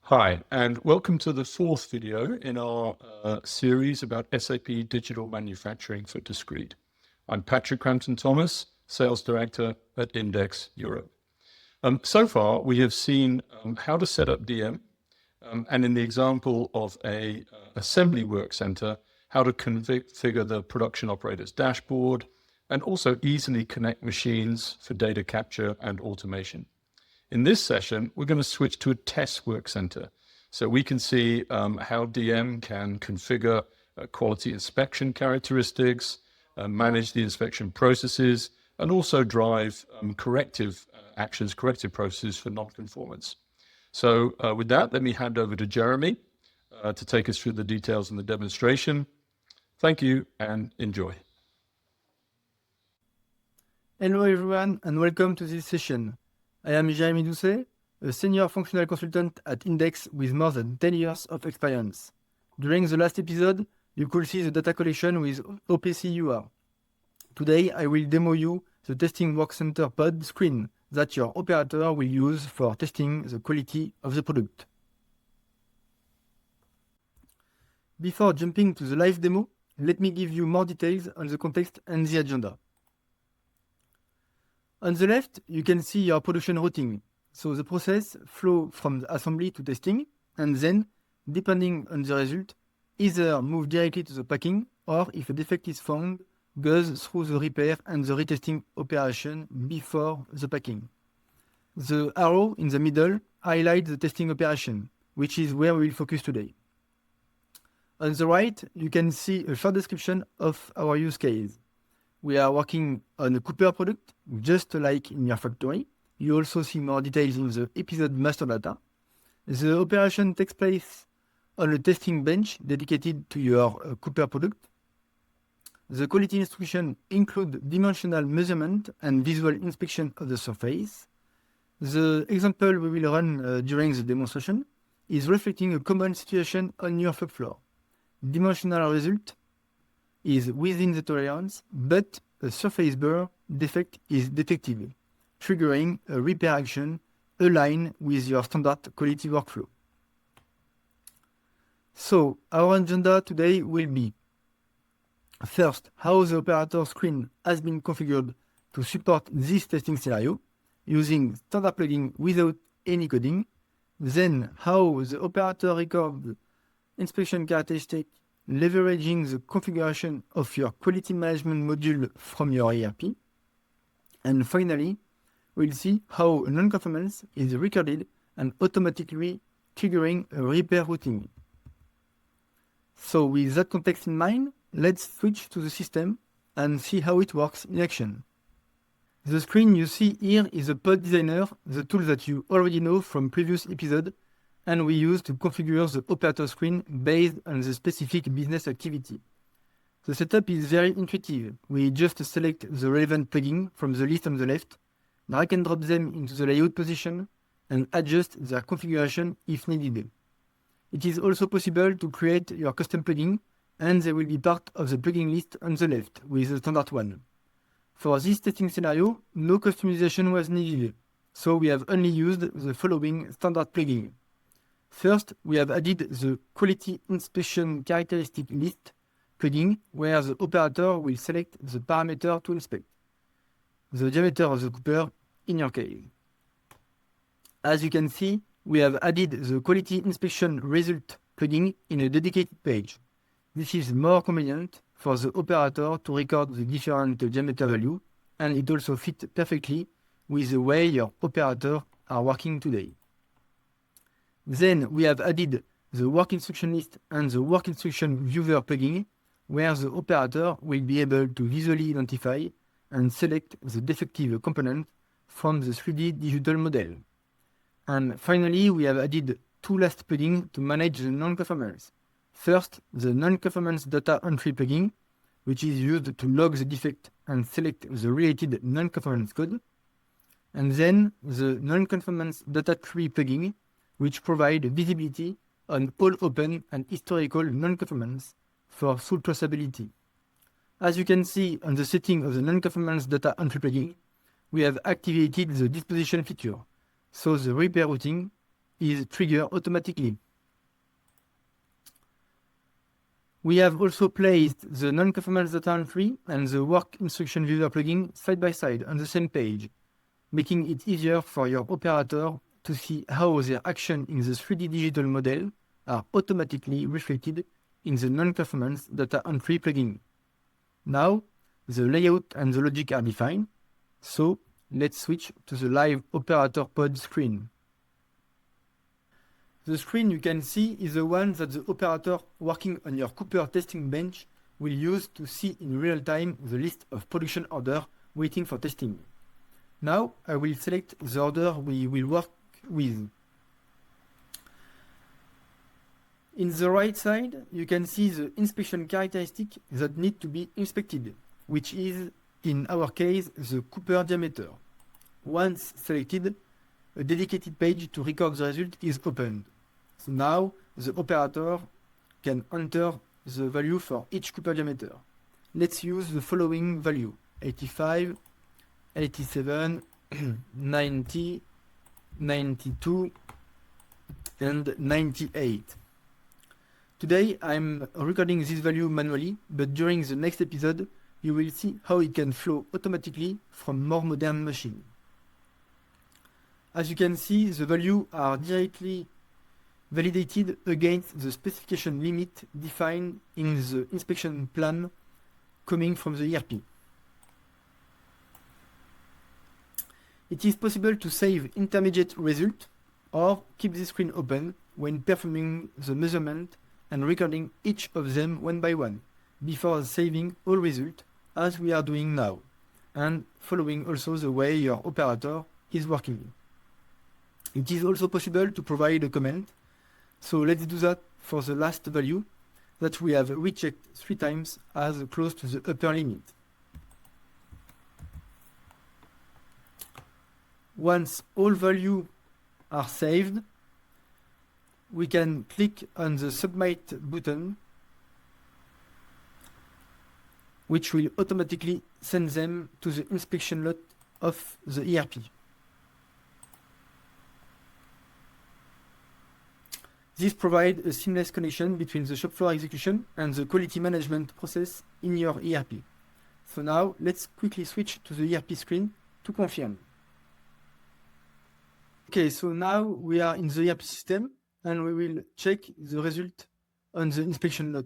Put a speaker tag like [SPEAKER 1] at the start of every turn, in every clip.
[SPEAKER 1] Hi, and welcome to the fourth video in our series about SAP Digital Manufacturing for Discrete. I'm Patrick Crampton-Thomas, Sales Director at Index Europe. So far, we have seen how to set up DM, and in the example of a assembly work center, how to configure the production operator's dashboard, and also easily connect machines for data capture and automation. In this session, we're going to switch to a test work center. So we can see how DM can configure quality inspection characteristics, manage the inspection processes, and also drive corrective actions, corrective processes for non-conformance. So with that, let me hand over to Jeremy to take us through the details and the demonstration. Thank you and enjoy.
[SPEAKER 2] Hello everyone and welcome to this session. I am Jeremy Doucet, a senior functional consultant at Index with more than 10 years of experience. During the last episode, you could see the data collection with OPC-UR. Today, I will demo you the testing work center pod screen that your operator will use for testing the quality of the product. Before jumping to the live demo, let me give you more details on the context and the agenda. On the left, you can see your production routing. So the process flows from the assembly to testing, and then, depending on the result, either move directly to the packing, or if a defect is found, goes through the repair and the retesting operation before the packing. The arrow in the middle highlights the testing operation, which is where we will focus today. On the right, you can see a short description of our use case. We are working on a Cooper product, just like in your factory. You also see more details in the episode master data. The operation takes place on a testing bench dedicated to your Cooper product. The quality instructions include dimensional measurement and visual inspection of the surface. The example we will run during the demonstration is reflecting a common situation on your shop floor. Dimensional result is within the tolerance, but a surface burr defect is detected, triggering a repair action aligned with your standard quality workflow. So, our agenda today will be first, how the operator screen has been configured to support this testing scenario using standard plugin without any coding. Then, how the operator records inspection characteristics leveraging the configuration of your quality management module from your ERP. And finally, we'll see how a non-conformance is recorded and automatically triggering a repair routing. So with that context in mind, let's switch to the system and see how it works in action. The screen you see here is a Pod Designer, the tool that you already know from previous episodes, and we use to configure the operator screen based on the specific business activity. The setup is very intuitive. We just select the relevant plugin from the list on the left, drag and drop them into the layout position, and adjust their configuration if needed. It is also possible to create your custom plugin, and they will be part of the plugin list on the left with the standard one. For this testing scenario, no customization was needed, so we have only used the following standard plugin. First, we have added the Quality Inspection Characteristic List plugin, where the operator will select the parameter to inspect, the diameter of the Cooper in your case. As you can see, we have added the Quality Inspection Result plugin in a dedicated page. This is more convenient for the operator to record the different diameter value, and it also fits perfectly with the way your operators are working today. Then we have added the work instruction list and the work instruction viewer plugin, where the operator will be able to visually identify and select the defective component from the 3D digital model. And finally, we have added two last plugins to manage the non-conformance. First, the non-conformance data entry plugin, which is used to log the defect and select the related non-conformance code. And then the non-conformance data tree plugin, which provide visibility on all open and historical non-conformance for full traceability. As you can see on the setting of the non-conformance data entry plugin, we have activated the disposition feature, so the repair routing is triggered automatically. We have also placed the non-conformance data entry and the work instruction viewer plugin side by side on the same page, making it easier for your operator to see how their action in the 3D digital model are automatically reflected in the non-conformance data entry plugin. Now, the layout and the logic are defined, so let's switch to the live operator pod screen. The screen you can see is the one that the operator working on your Cooper testing bench will use to see in real time the list of production orders waiting for testing. Now I will select the order we will work with. In the right side, you can see the inspection characteristic that need to be inspected, which is, in our case, the Cooper diameter. Once selected, a dedicated page to record the result is opened. So now the operator can enter the value for each Cooper diameter. Let's use the following value: 85, 87, 90, 92, and 98. Today I'm recording this value manually, but during the next episode you will see how it can flow automatically from more modern machines. As you can see, the values are directly validated against the specification limit defined in the inspection plan coming from the ERP. It is possible to save intermediate result or keep the screen open when performing the measurement and recording each of them one by one before saving all results, as we are doing now, and following also the way your operator is working. It is also possible to provide a comment, so let's do that for the last value that we have rechecked 3 times as close to the upper limit. Once all values are saved, we can click on the Submit button, which will automatically send them to the inspection lot of the ERP. This provides a seamless connection between the shop floor execution and the quality management process in your ERP. So now let's quickly switch to the ERP screen to confirm. Okay, so now we are in the ERP system and we will check the result on the inspection lot.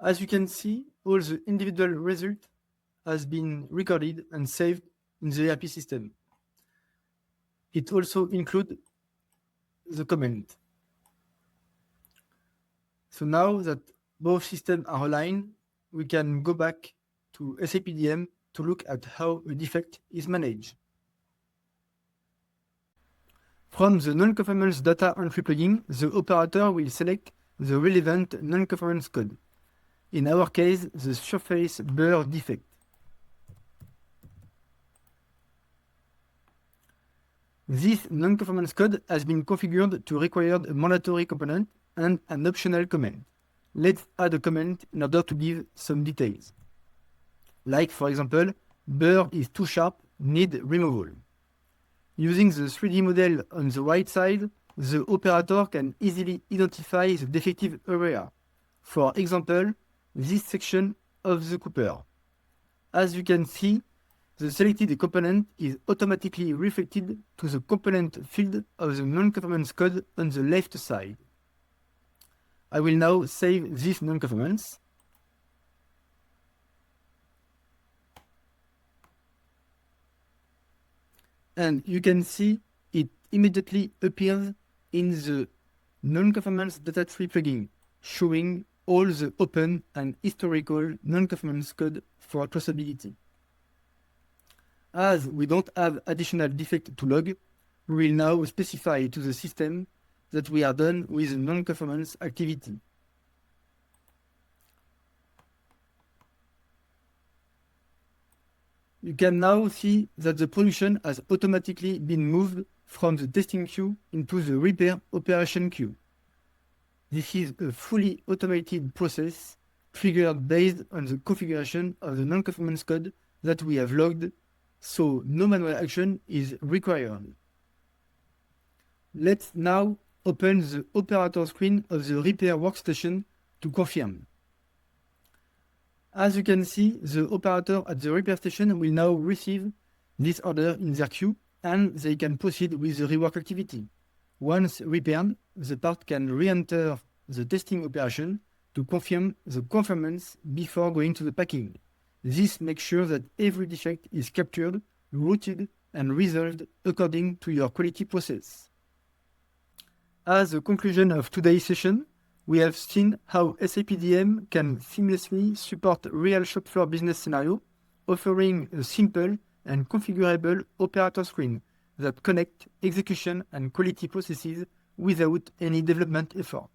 [SPEAKER 2] As you can see, all the individual results has been recorded and saved in the ERP system. It also includes the comment. So now that both systems are aligned, we can go back to SAP DM to look at how a defect is managed. From the non-conformance data entry plugin, the operator will select the relevant non-conformance code. In our case, the surface blur defect. This non-conformance code has been configured to require a mandatory component and an optional comment. Let's add a comment in order to give some details. Like, for example, blur is too sharp, need removal. Using the 3D model on the right side, the operator can easily identify the defective area. For example, this section of the Cooper. As you can see, the selected component is automatically reflected to the component field of the non-conformance code on the left side. I will now save this non-conformance. And you can see it immediately appears in the non-conformance data tree plugin, showing all the open and historical non-conformance code for traceability. As we don't have additional defect to log, we will now specify to the system that we are done with the non-conformance activity. You can now see that the production has automatically been moved from the testing queue into the repair operation queue. This is a fully automated process triggered based on the configuration of the non-conformance code that we have logged so no manual action is required. Let's now open the operator screen of the repair workstation to confirm. As you can see, the operator at the repair station will now receive this order in their queue and they can proceed with the rework activity. Once repaired, the part can re-enter the testing operation to confirm the conformance before going to the packing. This makes sure that every defect is captured, routed, and resolved according to your quality process. As a conclusion of today's session, we have seen how SAP DM can seamlessly support real shop floor business scenario, offering a simple and configurable operator screen that connect execution and quality processes without any development effort.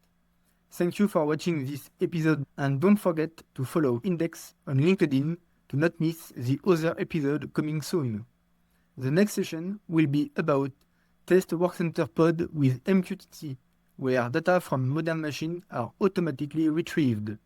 [SPEAKER 2] Thank you for watching this episode and don't forget to follow Index on LinkedIn to not miss the other episode coming soon. The next session will be about Test Workcenter Pod with MQTT, where data from modern machines are automatically retrieved.